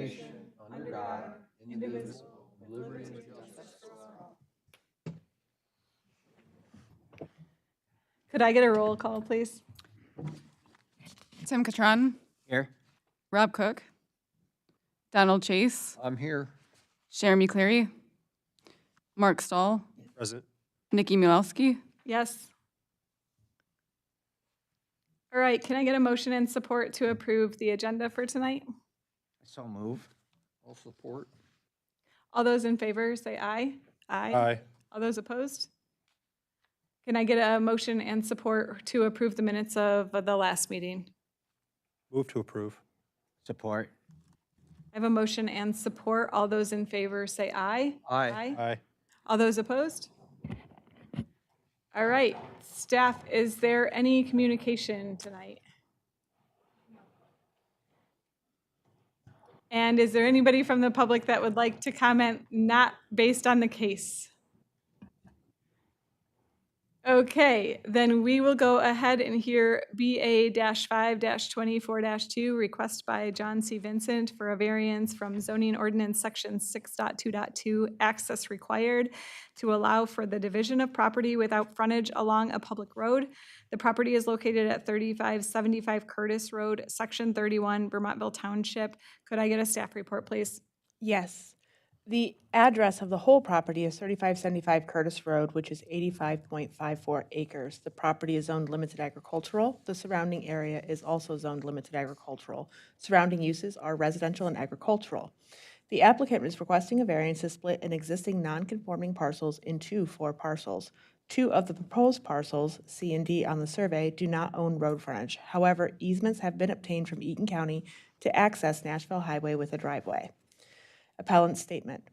nation, under God, indivisible, with liberty and justice for all. Could I get a roll call, please? Tim Catron, Here. Rob Cook, Donald Chase, I'm here. Jeremy Cleary, Mark Stahl, Present. Nikki Milowski. Yes. All right, can I get a motion and support to approve the agenda for tonight? So move. I'll support. All those in favor, say aye. Aye. All those opposed? Can I get a motion and support to approve the minutes of the last meeting? Move to approve. Support. I have a motion and support. All those in favor, say aye. Aye. Aye. All those opposed? All right, staff, is there any communication tonight? And is there anybody from the public that would like to comment not based on the case? Okay, then we will go ahead and hear BA-5-24-2, request by John C. Vincent for a variance from zoning ordinance section 6.2.2, access required to allow for the division of property without frontage along a public road. The property is located at 3575 Curtis Road, section 31, Vermontville Township. Could I get a staff report, please? Yes. The address of the whole property is 3575 Curtis Road, which is 85.54 acres. The property is zoned limited agricultural. The surrounding area is also zoned limited agricultural. Surrounding uses are residential and agricultural. The applicant is requesting a variance to split an existing non-conforming parcels into 4 parcels. 2 of the proposed parcels, C and D on the survey, do not own road frontage. However, easements have been obtained from Eaton County to access Nashville Highway with a driveway. Appellant's statement.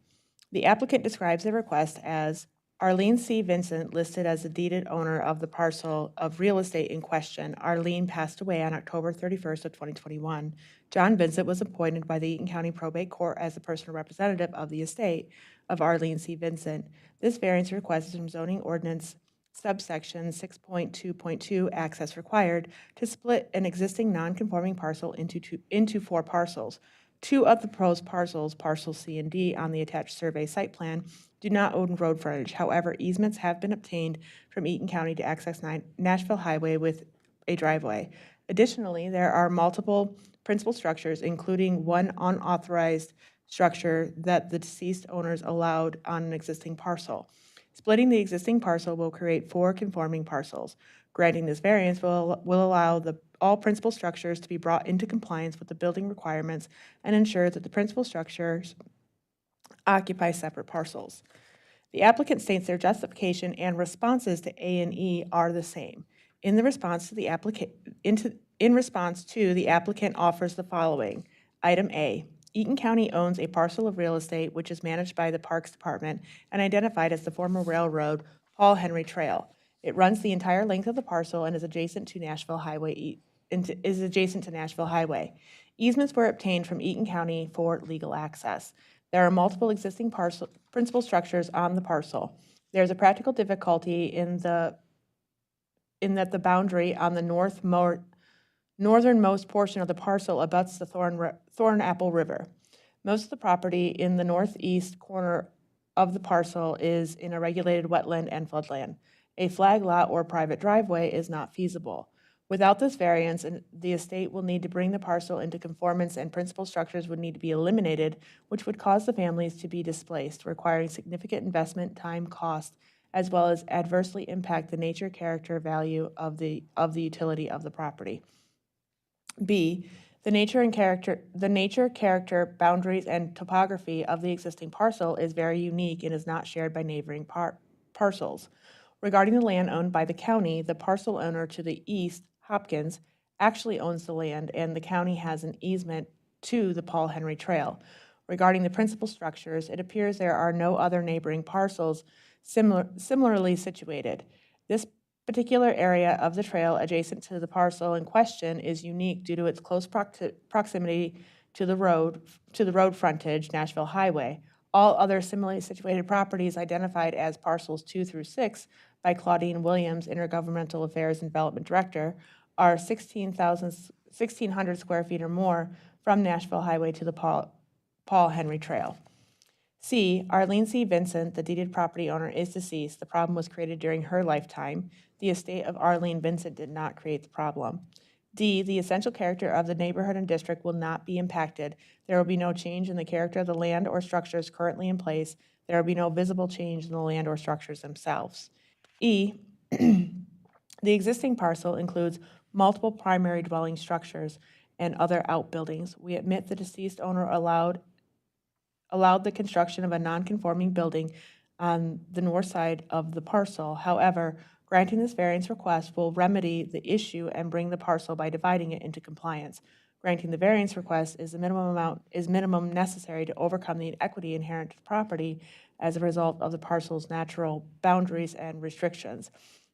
The applicant describes the request as Arlene C. Vincent, listed as the deeded owner of the parcel of real estate in question. Arlene passed away on October 31st of 2021. John Vincent was appointed by the Eaton County Probate Court as the personal representative of the estate of Arlene C. Vincent. This variance request is from zoning ordinance subsection 6.2.2, access required, to split an existing non-conforming parcel into 4 parcels. 2 of the proposed parcels, parcels C and D on the attached survey site plan, do not own road frontage. However, easements have been obtained from Eaton County to access Nashville Highway with a driveway. Additionally, there are multiple principal structures, including one unauthorized structure that the deceased owners allowed on an existing parcel. Splitting the existing parcel will create 4 conforming parcels. Granting this variance will allow all principal structures to be brought into compliance with the building requirements and ensure that the principal structures occupy separate parcels. The applicant states their justification and responses to A and E are the same. In response to, the applicant offers the following. Item A, Eaton County owns a parcel of real estate which is managed by the Parks Department and identified as the former railroad Paul Henry Trail. It runs the entire length of the parcel and is adjacent to Nashville Highway. Easements were obtained from Eaton County for legal access. There are multiple existing principal structures on the parcel. There's a practical difficulty in that the boundary on the northernmost portion of the parcel abuts the Thornapple River. Most of the property in the northeast corner of the parcel is in a regulated wetland and floodland. A flag lot or private driveway is not feasible. Without this variance, the estate will need to bring the parcel into conformance and principal structures would need to be eliminated, which would cause the families to be displaced, requiring significant investment, time, cost, as well as adversely impact the nature, character, value of the utility of the property. B, the nature, character, boundaries, and topography of the existing parcel is very unique and is not shared by neighboring parcels. Regarding the land owned by the county, the parcel owner to the east, Hopkins, actually owns the land, and the county has an easement to the Paul Henry Trail. Regarding the principal structures, it appears there are no other neighboring parcels similarly situated. This particular area of the trail adjacent to the parcel in question is unique due to its close proximity to the road frontage, Nashville Highway. All other similarly situated properties identified as parcels 2 through 6 by Claudine Williams, Intergovernmental Affairs and Development Director, are 1,600 square feet or more from Nashville Highway to the Paul Paul Henry Trail. C, Arlene C. Vincent, the deeded property owner, is deceased. The problem was created during her lifetime. The estate of Arlene Vincent did not create the problem. D, the essential character of the neighborhood and district will not be impacted. There will be no change in the character of the land or structures currently in place. There will be no visible change in the land or structures themselves. E, the existing parcel includes multiple primary dwelling structures and other outbuildings. We admit the deceased owner allowed the construction of a non-conforming building on the north side of the parcel. However, granting this variance request will remedy the issue and bring the parcel by dividing it into compliance. Granting the variance request is minimum necessary to overcome the inequity inherent to the property as a result of the parcel's natural boundaries and restrictions.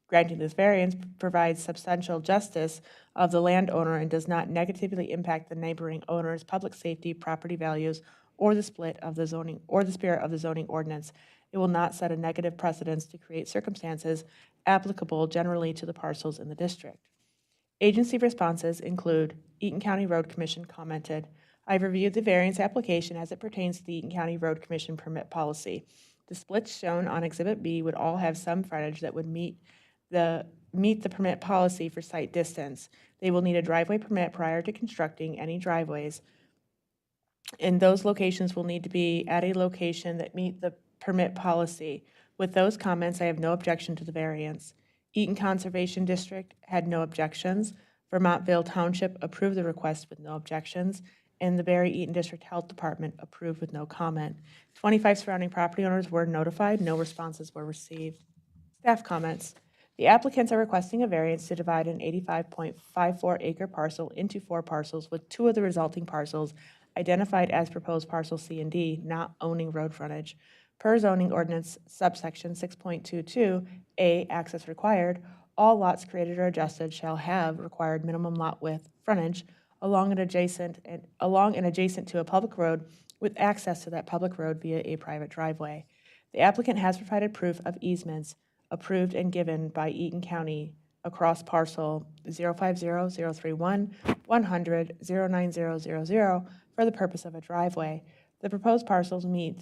Granting this variance provides substantial justice of the landowner and does not negatively impact the neighboring owner's public safety, property values, or the spirit of the zoning ordinance. It will not set a negative precedence to create circumstances applicable generally to the parcels in the district. Agency responses include Eaton County Road Commission commented, I've reviewed the variance application as it pertains to the Eaton County Road Commission permit policy. The splits shown on Exhibit B would all have some frontage that would meet the permit policy for site distance. They will need a driveway permit prior to constructing any driveways, and those locations will need to be at a location that meet the permit policy. With those comments, I have no objection to the variance. Eaton Conservation District had no objections. Vermontville Township approved the request with no objections, and the Barry Eaton District Health Department approved with no comment. 25 surrounding property owners were notified. No responses were received. Staff comments. The applicants are requesting a variance to divide an 85.54 acre parcel into 4 parcels, with 2 of the resulting parcels identified as proposed parcel C and D, not owning road frontage. Per zoning ordinance subsection 6.22, A, access required, all lots created or adjusted shall have required minimum lot width frontage along and adjacent to a public road with access to that public road via a private driveway. The applicant has provided proof of easements approved and given by Eaton County across parcel 050-031, 100, 09000 for the purpose of a driveway. The proposed parcels meet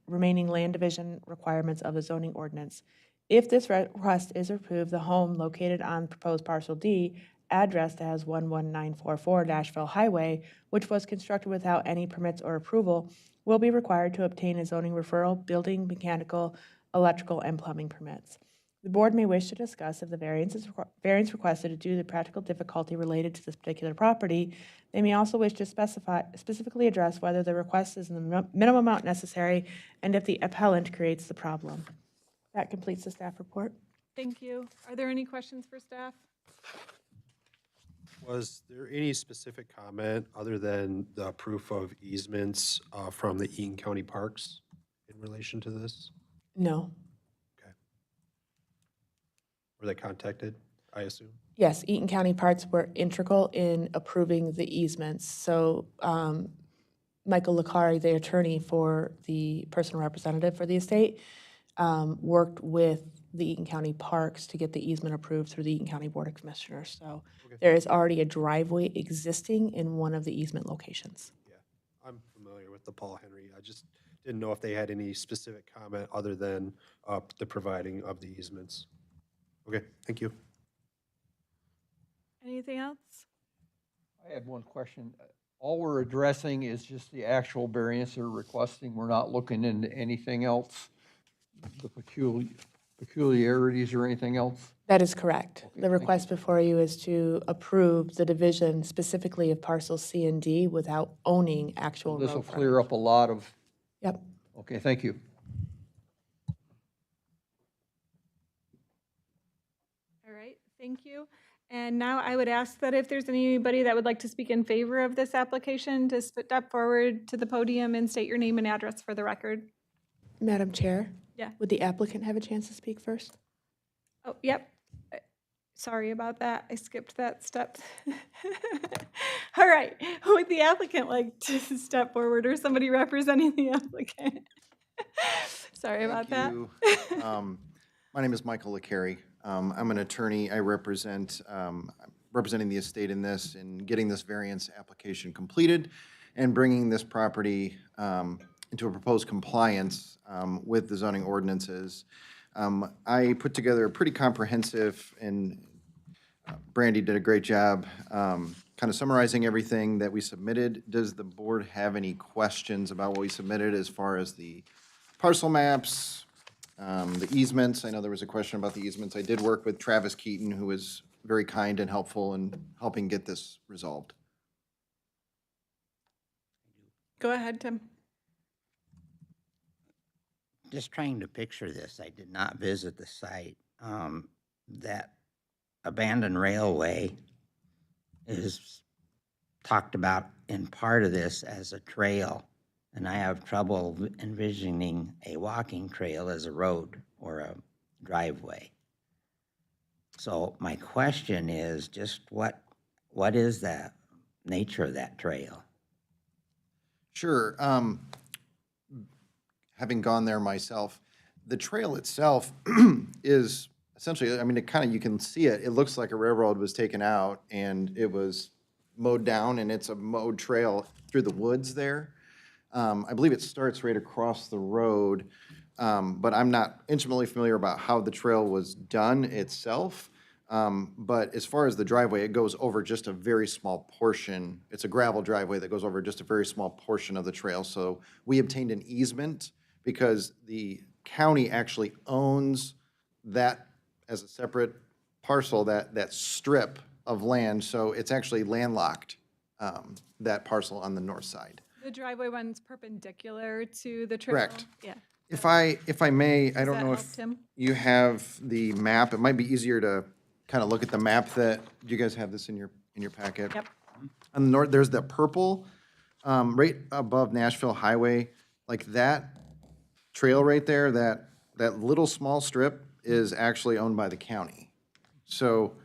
remaining land division requirements of the zoning ordinance. If this request is approved, the home located on proposed parcel D, addressed as 11944 Nashville Highway, which was constructed without any permits or approval, will be required to obtain a zoning referral, building, mechanical, electrical, and plumbing permits. The board may wish to discuss if the variance requested is due to practical difficulty related to this particular property. They may also wish to specifically address whether the request is the minimum amount necessary and if the appellant creates the problem. That completes the staff report. Thank you. Are there any questions for staff? Was there any specific comment other than the proof of easements from the Eaton County Parks in relation to this? No. Were they contacted, I assume? Yes, Eaton County Parks were integral in approving the easements. So Michael Licari, the attorney for the personal representative for the estate, worked with the Eaton County Parks to get the easement approved through the Eaton County Board of Commissioners. So there is already a driveway existing in one of the easement locations. Yeah, I'm familiar with the Paul Henry. I just didn't know if they had any specific comment other than the providing of the easements. Okay, thank you. Anything else? I had one question. All we're addressing is just the actual variance they're requesting. We're not looking into anything else, the peculiarities or anything else? That is correct. Okay, The request before you is to approve the division specifically of parcels C and D without owning actual road This will frontage. clear up a lot of, Yep. okay, thank you. All right, thank you. And now I would ask that if there's anybody that would like to speak in favor of this application, to step forward to the podium and state your name and address for the record. Madam Chair? Yeah. Would the applicant have a chance to speak first? Oh, yep. Sorry about that. I skipped that step. All right. Would the applicant like to step forward or somebody representing the applicant? Sorry about that. Thank you. My name is Michael Licari. I'm an attorney. I representing the estate in this and getting this variance application completed. and bringing this property into a proposed compliance with the zoning ordinances. I put together a pretty comprehensive, and Brandy did a great job kind of summarizing everything that we submitted. Does the board have any questions about what we submitted as far as the parcel maps, the easements? I know there was a question about the easements. I did work with Travis Keaton, who was very kind and helpful in helping get this resolved. Go ahead, Tim. Just trying to picture this, I did not visit the site. That abandoned railway is talked about in part of this as a trail, and I have trouble envisioning a walking trail as a road or a driveway. So my question is just what is the nature of that trail? Sure. Having gone there myself, the trail itself is essentially, I mean, it kind of, you can see it. It looks like a railroad was taken out and it was mowed down, and it's a mowed trail through the woods there. I believe it starts right across the road, but I'm not intimately familiar about how the trail was done itself. But as far as the driveway, it goes over just a very small portion. It's a gravel driveway that goes over just a very small portion of the trail. So we obtained an easement because the county actually owns that as a separate parcel, that strip of land. So it's actually landlocked, that parcel on the north side. The driveway runs perpendicular to the trail? Correct. Yeah. If I may, I Does don't that know help, if Tim? you have the map. It might be easier to kind of look at the map that, do you guys have this in your packet? Yep. On the north, there's the purple, right above Nashville Highway, like that trail right there, that little small strip is actually owned by the county. So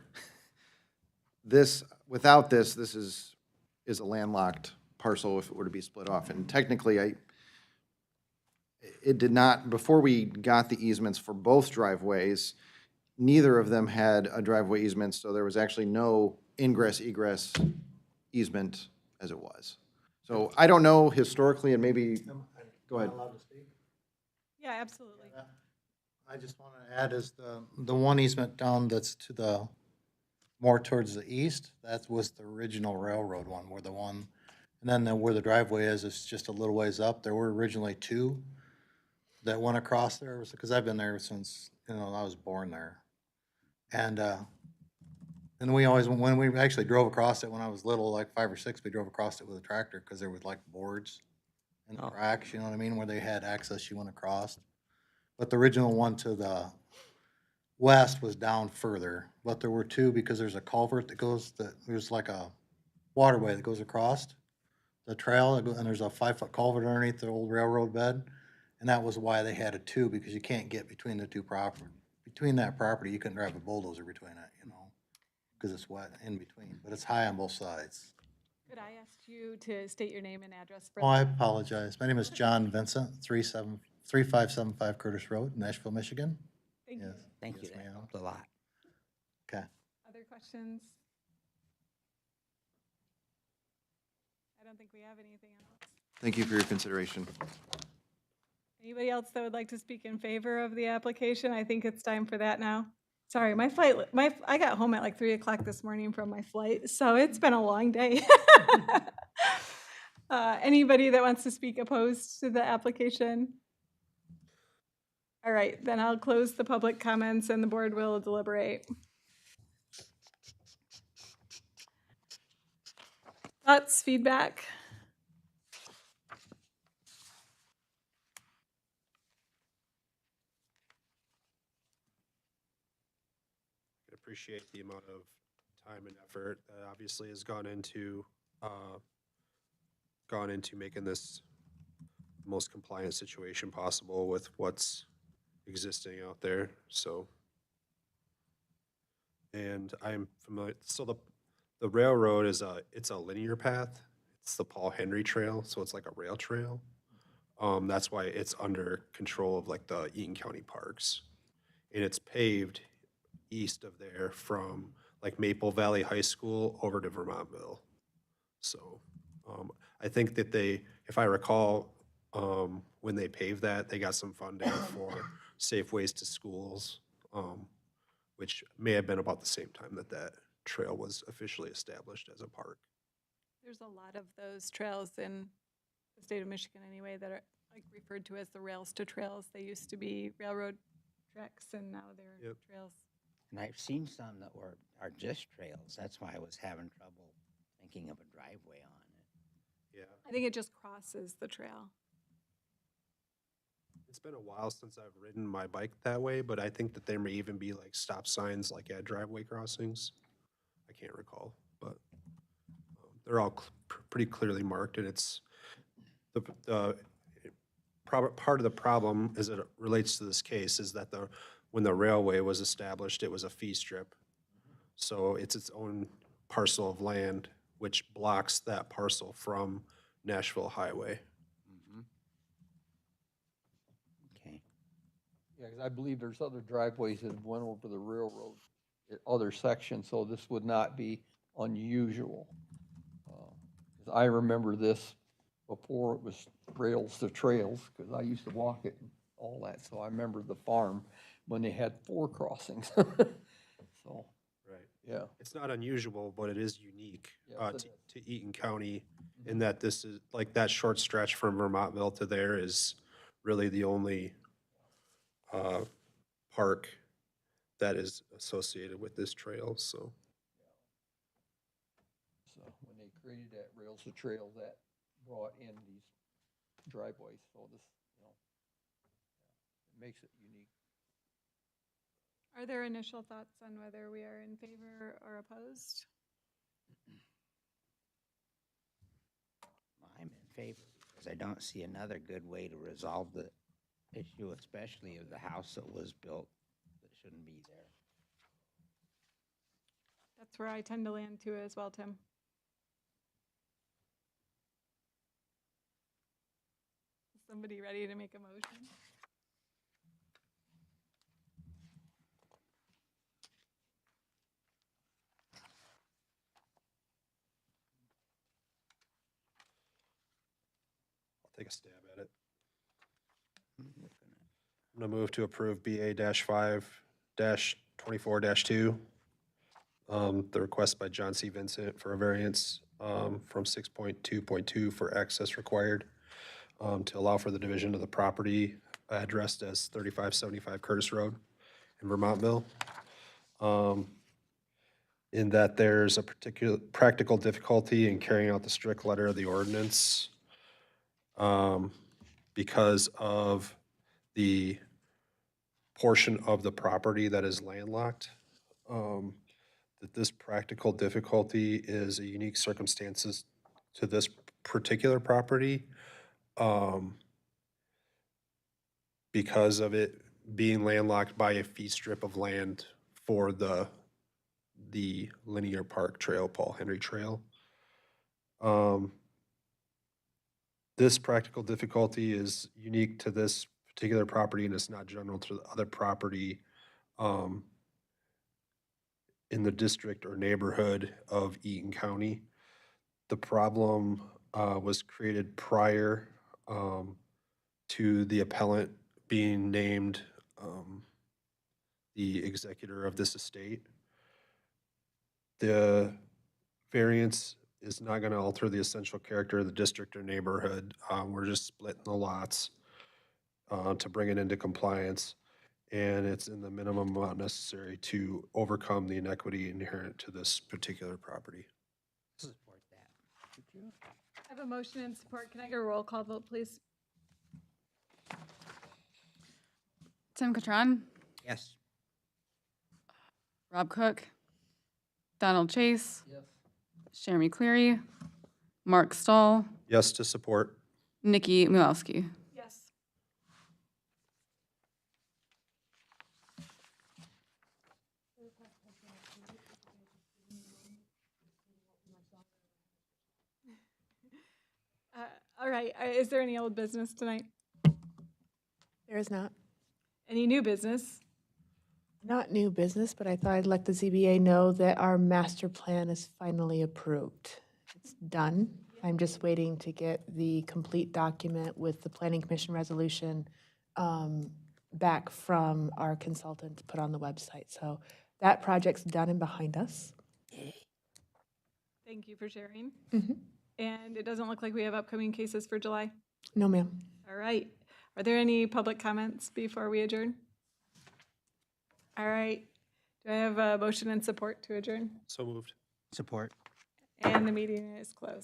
this, without this is a landlocked parcel if it were to be split off. And technically, it did not, before we got the easements for both driveways, neither of them had a driveway easement, so there was actually no ingress egress easement as it was. So I don't know historically, and maybe, go ahead. Yeah, absolutely. I just want to add is the one easement down that's to the, more towards the east, that was the original railroad one, where the one, and then where the driveway is, it's just a little ways up. There were originally two that went across there, because I've been there since, I was born there. And we always, when we actually drove across it when I was little, like 5 or 6, we drove across it with a tractor, because there was like boards and the cracks, you know what I mean, where they had access, you went across. But the original one to the west was down further, but there were two, because there's a culvert that goes, there's like a waterway that goes across the trail, and there's a 5-foot culvert underneath the old railroad bed, and that was why they had a two, because you can't get between the two property. Between that property, you couldn't drive a bulldozer between it, because it's wet in between, but it's high on both sides. Could I ask you to state your name and address? For Oh, I apologize. My name is John Vincent, 3575 Curtis Road, Nashville, Michigan. Thank you. Yes. Thank you, Yes, that ma'am. helped a lot. Okay. Other questions? I don't think we have anything else. Thank you for your consideration. Anybody else that would like to speak in favor of the application? I think it's time for that now. Sorry, I got home at like 3 o'clock this morning from my flight, so it's been a long day. Anybody that wants to speak opposed to the application? All right, then I'll close the public comments and the board will deliberate. Thoughts, feedback? I appreciate the amount of time and effort that obviously has gone into making this the most compliant situation possible with what's existing out there, so. And I'm familiar, so the railroad is it's a linear path. It's the Paul Henry Trail, so it's like a rail trail. That's why it's under control of like the Eaton County Parks. And it's paved east of there from like Maple Valley High School over to Vermontville. So, I think that they, if I recall, when they paved that, they got some funding for safe ways to schools, which may have been about the same time that that trail was officially established as a park. There's a lot of those trails in the state of Michigan anyway that are like referred to as the rails to trails. They used to be railroad tracks and now they're Yep. trails. And I've seen some that are just trails. That's why I was having trouble thinking of a driveway on it. Yeah, I think it just crosses the trail. it's been a while since I've ridden my bike that way, but I think that there may even be like stop signs like at driveway crossings. I can't recall, but they're all pretty clearly marked, and it's the part of the problem as it relates to this case is that when the railway was established, it was a fee strip. So it's its own parcel of land, which blocks that parcel from Nashville Highway. Okay. Yeah, because I believe there's other driveways that went over the railroad at other sections, so this would not be unusual. 'Cause I remember this before it was rails to trails, because I used to walk it and all that, so I remember the farm when they had 4 crossings. So, Right. yeah. It's not unusual, but it is unique Yes, it to Eaton County in that this is, like, that short stretch from Vermontville to there is really the only park that is associated with this trail, so. So when they created that rails to trail, that brought in these driveways, so this, it makes it unique. Are there initial thoughts on whether we are in favor or opposed? I'm in favor because I don't see another good way to resolve the issue, especially of the house that was built that shouldn't be there. That's where I tend to land too as well, Tim. Is somebody ready to make a motion? I'll take a stab at it. I'm looking at- I'm gonna move to approve BA-5-24-2. The request by John C. Vincent for a variance from 6.2.2 for access required to allow for the division of the property addressed as 3575 Curtis Road in Vermontville. In that there's a particular practical difficulty in carrying out the strict letter of the ordinance because of the portion of the property that is landlocked. That this practical difficulty is a unique circumstances to this particular property because of it being landlocked by a fee strip of land for the linear park trail, Paul Henry Trail. This practical difficulty is unique to this particular property and it's not general to the other property in the district or neighborhood of Eaton County. The problem was created prior to the appellant being named the executor of this estate. The variance is not going to alter the essential character of the district or neighborhood. We're just splitting the lots to bring it into compliance. And it's in the minimum amount necessary to overcome the inequity inherent to this particular property. Support that. I have a motion and support. Can I get a roll call vote, please? Tim Catron, Yes. Rob Cook, Donald Chase, Yes. Jeremy Cleary, Mark Stahl, Yes to support. Nikki Mulowski. Yes. All right, is there any old business tonight? There is not. Any new business? Not new business, but I thought I'd let the ZBA know that our master plan is finally approved. It's done, I'm just waiting to get the complete document with the planning commission resolution back from our consultant to put on the website. So that project's done and behind us. Thank you for sharing. Mhm. And it doesn't look like we have upcoming cases for July. No, ma'am. All right. Are there any public comments before we adjourn? All right. Do I have a motion and support to adjourn? So moved. Support. And the meeting is closed.